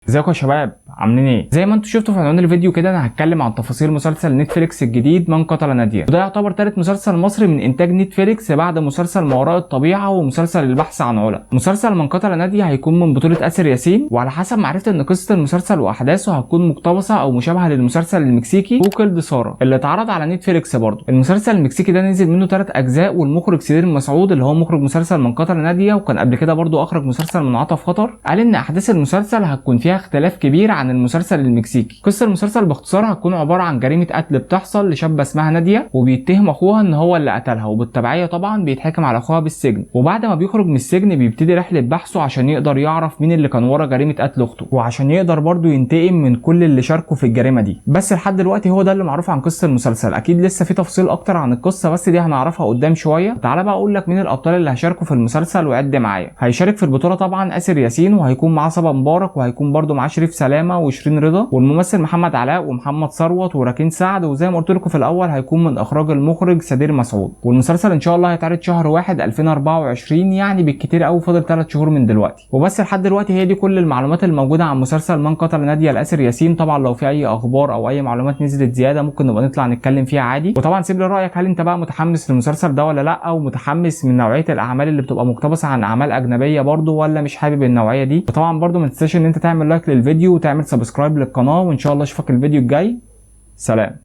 ازيكم يا شباب، عاملين ايه؟ زي ما انتم شفتوا في عنوان الفيديو كده، انا هتكلم عن تفاصيل مسلسل نتفليكس الجديد من قتل نادية، وده يعتبر ثالث مسلسل مصري من انتاج نتفليكس بعد مسلسل ما وراء الطبيعه ومسلسل البحث عن علا. مسلسل من قتل نادية هيكون من بطوله آسر ياسين، وعلى حسب ما عرفت ان قصه المسلسل واحداثه هتكون مقتبسه او مشابهه للمسلسل المكسيكي وكيلد سارة اللي اتعرض على نتفليكس برضه. المسلسل المكسيكي ده نزل منه 3 اجزاء، والمخرج سيدير مسعود اللي هو مخرج مسلسل من قتل نادية وكان قبل كده برضه اخرج مسلسل منعطف خطر، قال ان احداث المسلسل هتكون فيها اختلاف كبير عن المسلسل المكسيكي. قصه المسلسل باختصار هتكون عباره عن جريمه قتل بتحصل لشابه اسمها نادية، وبيتهم اخوها ان هو اللي قتلها، وبالتبعيه طبعا بيتحكم على اخوها بالسجن. وبعد ما بيخرج من السجن بيبتدي رحله بحثه عشان يقدر يعرف مين اللي كان ورا جريمه قتل اخته، وعشان يقدر برضه ينتقم من كل اللي شاركوا في الجريمه دي. بس لحد دلوقتي هو ده اللي معروف عن قصه المسلسل، اكيد لسه في تفاصيل اكتر عن القصه بس دي هنعرفها قدام شويه. تعالى بقى اقول لك مين الابطال اللي هيشاركوا في المسلسل وعد معايا. هيشارك في البطوله طبعا آسر ياسين، وهيكون معاه صبا مبارك، وهيكون برضه معاه شريف سلامه وشيرين رضا، والممثل محمد علاء ومحمد ثروت وراكين سعد. وزي ما قلت لكم في الاول هيكون من اخراج المخرج سدير مسعود، والمسلسل ان شاء الله هيتعرض شهر 1 2024، يعني بالكتير قوي فاضل 3 شهور من دلوقتي. وبس لحد دلوقتي هي دي كل المعلومات الموجوده عن مسلسل من قتل نادية لآسر ياسين. طبعا لو في اي اخبار او اي معلومات نزلت زياده ممكن نبقى نطلع نتكلم فيها عادي. وطبعا سيب لي رايك، هل انت بقى متحمس للمسلسل ده ولا لا، او متحمس من نوعيه الاعمال اللي بتبقى مقتبسه عن اعمال اجنبيه برضه، ولا مش حابب النوعيه دي؟ وطبعا برضه ما تنساش ان انت تعمل لايك للفيديو وتعمل سبسكرايب للقناه، وان شاء الله اشوفك الفيديو الجاي. سلام.